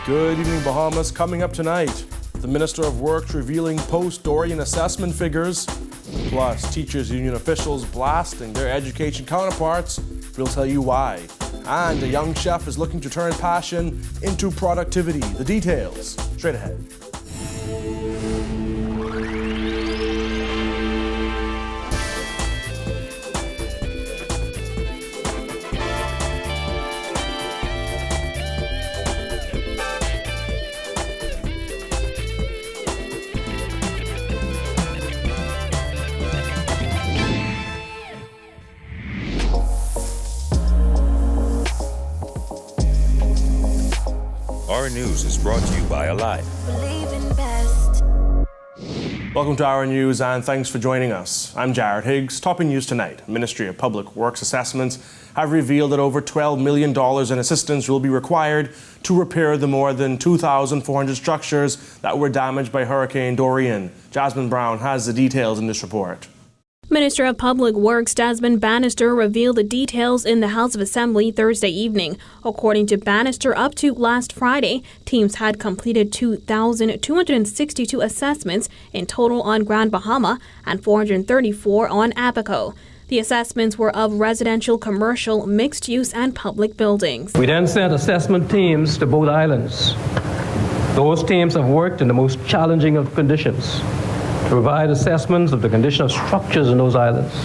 Good evening, Bahamas. Coming up tonight, the Minister of Works revealing post-Durian assessment figures, plus teachers' union officials blasting their education counterparts. We'll tell you why. And a young chef is looking to turn passion into productivity. The details straight ahead. Our News is brought to you by Alive. Welcome to Our News and thanks for joining us. I'm Jared Higgs. Topping news tonight, Ministry of Public Works assessments have revealed that over $12 million in assistance will be required to repair the more than 2,400 structures that were damaged by Hurricane Durian. Jasmine Brown has the details in this report. Minister of Public Works Desmond Bannister revealed the details in the House of Assembly Thursday evening. According to Bannister, up to last Friday, teams had completed 2,262 assessments in total on Grand Bahama and 434 on Abaco. The assessments were of residential, commercial, mixed use and public buildings. We then sent assessment teams to both islands. Those teams have worked in the most challenging of conditions to provide assessments of the condition of structures in those islands.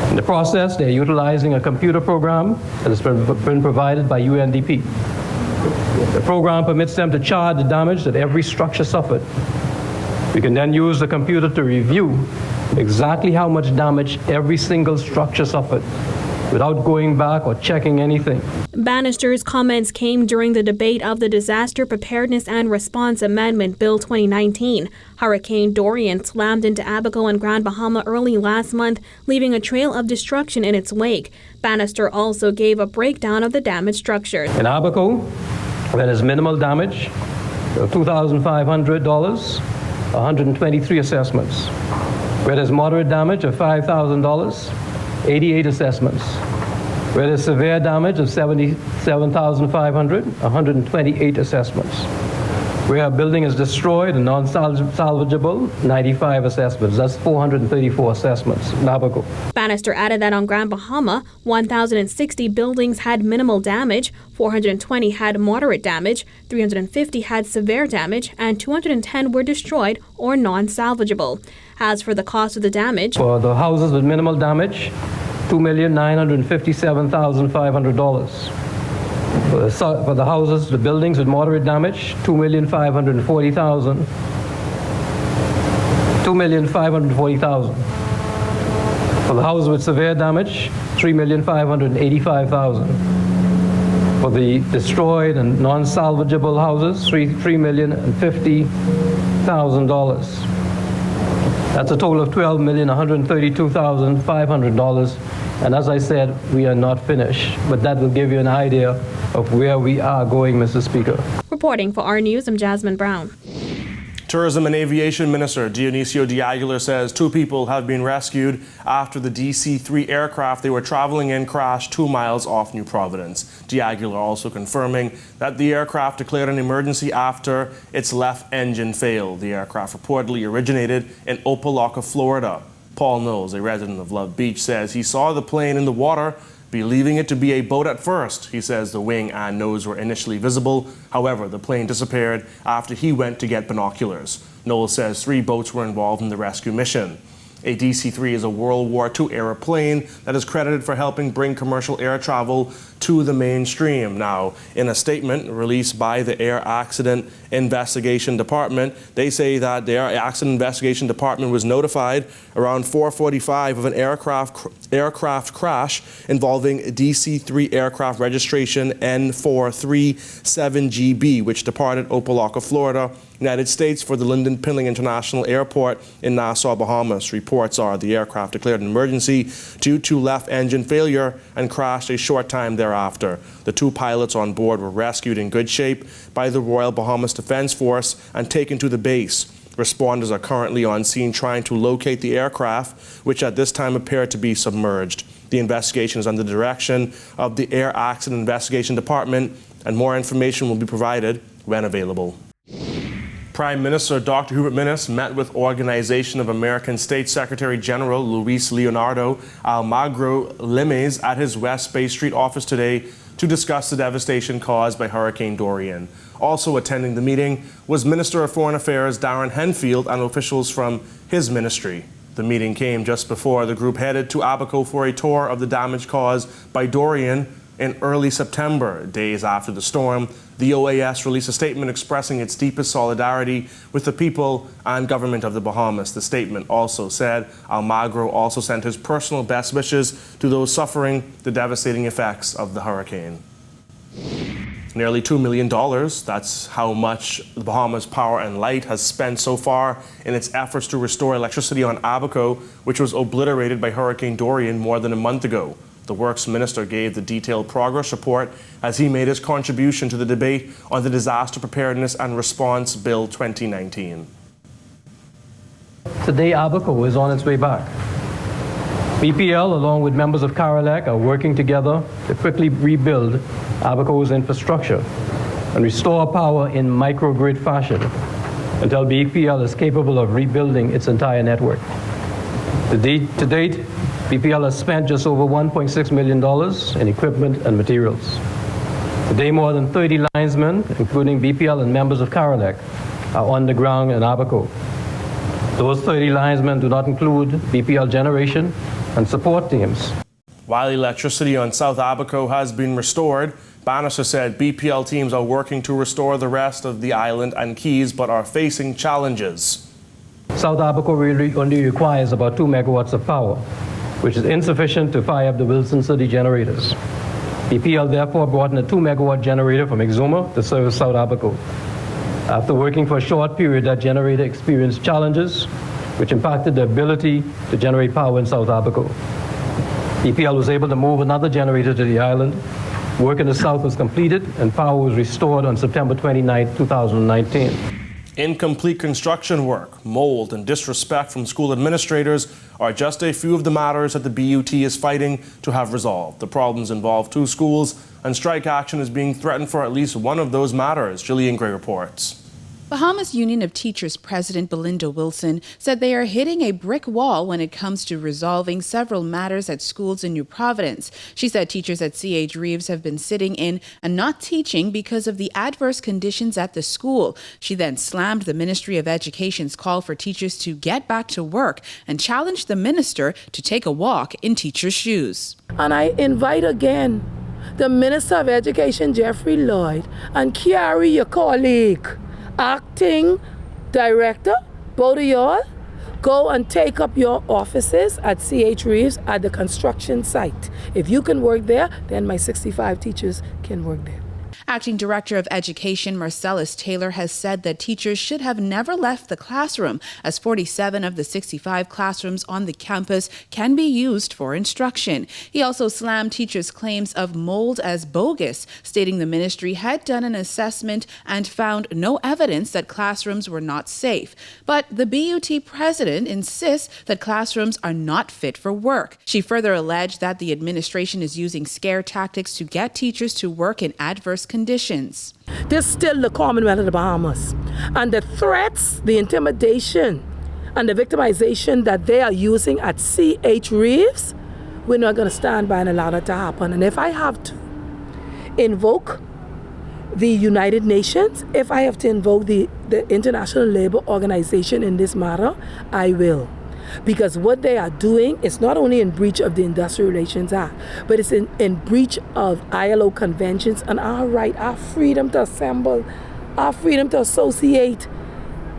In the process, they're utilizing a computer program that has been provided by UNDP. The program permits them to chart the damage that every structure suffered. We can then use the computer to review exactly how much damage every single structure suffered without going back or checking anything. Bannister's comments came during the debate of the Disaster Preparedness and Response Amendment Bill 2019. Hurricane Durian slammed into Abaco and Grand Bahama early last month, leaving a trail of destruction in its wake. Bannister also gave a breakdown of the damaged structures. In Abaco, where there's minimal damage, $2,500, 123 assessments. Where there's moderate damage of $5,000, 88 assessments. Where there's severe damage of $77,500, 128 assessments. Where a building is destroyed and non-salvageable, 95 assessments. That's 434 assessments in Abaco. Bannister added that on Grand Bahama, 1,060 buildings had minimal damage, 420 had moderate damage, 350 had severe damage, and 210 were destroyed or non-salvageable. As for the cost of the damage, for the houses with minimal damage, $2,957,500. For the houses, the buildings with moderate damage, $2,540,000. For the houses with severe damage, $3,585,000. For the destroyed and non-salvageable houses, $3,050,000. That's a total of $12,132,500. And as I said, we are not finished, but that will give you an idea of where we are going, Mr. Speaker. Reporting for Our News, I'm Jasmine Brown. Tourism and Aviation Minister Dionisio D'Aguilar says 2 people have been rescued after the DC3 aircraft they were traveling in crashed 2 miles off New Providence. D'Aguilar also confirming that the aircraft declared an emergency after its left engine failed. The aircraft reportedly originated in Opa-locka, Florida. Paul Knowles, a resident of Love Beach, says he saw the plane in the water, believing it to be a boat at first. He says the wing and nose were initially visible. However, the plane disappeared after he went to get binoculars. Knowles says 3 boats were involved in the rescue mission. A DC3 is a World War II era plane that is credited for helping bring commercial air travel to the mainstream. Now, in a statement released by the Air Accident Investigation Department, they say that the Air Accident Investigation Department was notified around 4:45 of an aircraft crash involving DC3 aircraft registration N437GB, which departed Opa-locka, Florida, United States for the Lynden Pinling International Airport in Nassau, Bahamas. Reports are the aircraft declared an emergency due to left engine failure and crashed a short time thereafter. The 2 pilots on board were rescued in good shape by the Royal Bahamas Defense Force and taken to the base. Responders are currently on scene trying to locate the aircraft, which at this time appeared to be submerged. The investigation is under the direction of the Air Accident Investigation Department, and more information will be provided when available. Prime Minister Dr. Hubert Minnis met with Organization of American States Secretary General Luis Leonardo Almagro Limes at his West Bay Street office today to discuss the devastation caused by Hurricane Durian. Also attending the meeting was Minister of Foreign Affairs Darren Henfield and officials from his ministry. The meeting came just before the group headed to Abaco for a tour of the damage caused by Durian in early September. Days after the storm, the OAS released a statement expressing its deepest solidarity with the people and government of the Bahamas. The statement also said Almagro also sent his personal best wishes to those suffering the devastating effects of the hurricane. Nearly $2 million, that's how much the Bahamas Power and Light has spent so far in its efforts to restore electricity on Abaco, which was obliterated by Hurricane Durian more than a month ago. The Works Minister gave the detailed progress report as he made his contribution to the debate on the Disaster Preparedness and Response Bill 2019. Today, Abaco is on its way back. BPL, along with members of CARELAC, are working together to quickly rebuild Abaco's infrastructure and restore power in microgrid fashion until BPL is capable of rebuilding its entire network. To date, BPL has spent just over $1.6 million in equipment and materials. Today, more than 30 linesmen, including BPL and members of CARELAC, are on the ground in Abaco. Those 30 linesmen do not include BPL generation and support teams. While electricity on South Abaco has been restored, Bannister said BPL teams are working to restore the rest of the island and Keys, but are facing challenges. South Abaco really only requires about 2 megawatts of power, which is insufficient to fire up the Wilson City generators. BPL therefore brought in a 2-megawatt generator from Exuma to serve South Abaco. After working for a short period, that generator experienced challenges which impacted the ability to generate power in South Abaco. BPL was able to move another generator to the island. Work in the south was completed and power was restored on September 29, 2019. Incomplete construction work, mold, and disrespect from school administrators are just a few of the matters that the BUT is fighting to have resolved. The problems involve 2 schools, and strike action is being threatened for at least one of those matters. Jillian Gray reports. Bahamas Union of Teachers President Belinda Wilson said they are hitting a brick wall when it comes to resolving several matters at schools in New Providence. She said teachers at C.H. Reeves have been sitting in and not teaching because of the adverse conditions at the school. She then slammed the Ministry of Education's call for teachers to get back to work and challenged the minister to take a walk in teachers' shoes. And I invite again the Minister of Education, Jeffrey Lloyd, and Kiari, your colleague, acting director, both of y'all, go and take up your offices at C.H. Reeves at the construction site. If you can work there, then my 65 teachers can work there. Acting Director of Education Marcellus Taylor has said that teachers should have never left the classroom, as 47 of the 65 classrooms on the campus can be used for instruction. He also slammed teachers' claims of mold as bogus, stating the ministry had done an assessment and found no evidence that classrooms were not safe. But the BUT president insists that classrooms are not fit for work. She further alleged that the administration is using scare tactics to get teachers to work in adverse conditions. This is still the Commonwealth of the Bahamas. And the threats, the intimidation, and the victimization that they are using at C.H. Reeves, we're not going to stand by and allow that to happen. And if I have to invoke the United Nations, if I have to invoke the International Labour Organization in this matter, I will. Because what they are doing is not only in breach of the Industrial Relations Act, but it's in breach of ILO conventions and our right, our freedom to assemble, our freedom to associate.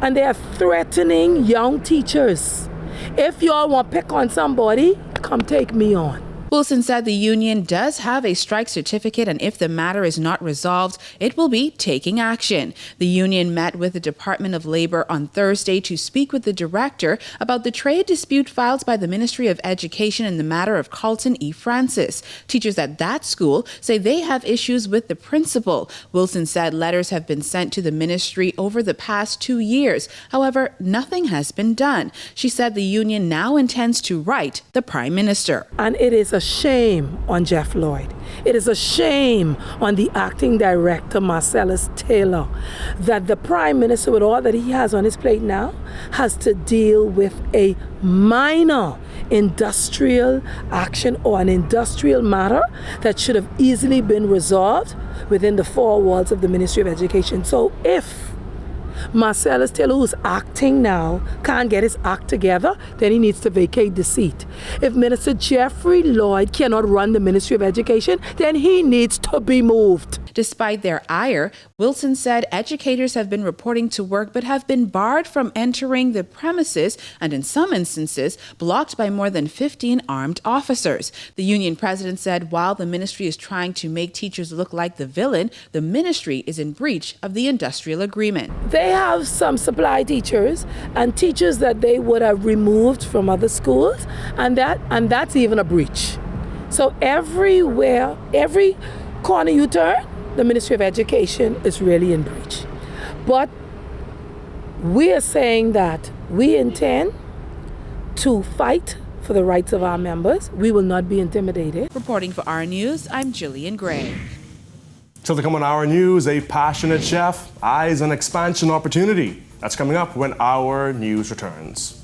And they are threatening young teachers. If y'all want to pick on somebody, come take me on. Wilson said the union does have a strike certificate, and if the matter is not resolved, it will be taking action. The union met with the Department of Labor on Thursday to speak with the director about the trade dispute filed by the Ministry of Education in the matter of Carlton E. Francis. Teachers at that school say they have issues with the principal. Wilson said letters have been sent to the ministry over the past 2 years. However, nothing has been done. She said the union now intends to write the Prime Minister. And it is a a shame on Jeff Lloyd. It is a shame on the acting director, Marcellus Taylor, that the Prime Minister, with all that he has on his plate now, has to deal with a minor industrial action or an industrial matter that should have easily been resolved within the four walls of the Ministry of Education. So if Marcellus Taylor, who's acting now, can't get his act together, then he needs to vacate the seat. If Minister Jeffrey Lloyd cannot run the Ministry of Education, then he needs to be moved. Despite their ire, Wilson said educators have been reporting to work but have been barred from entering the premises and in some instances blocked by more than 15 armed officers. The union president said while the ministry is trying to make teachers look like the villain, the ministry is in breach of the industrial agreement. They have some supply teachers and teachers that they would have removed from other schools, and that's even a breach. So everywhere, every corner you turn, the Ministry of Education is really in breach. But we are saying that we intend to fight for the rights of our members. We will not be intimidated. Reporting for Our News, I'm Jillian Gray. Still to come on Our News, a passionate chef eyes an expansion opportunity. That's coming up when Our News returns.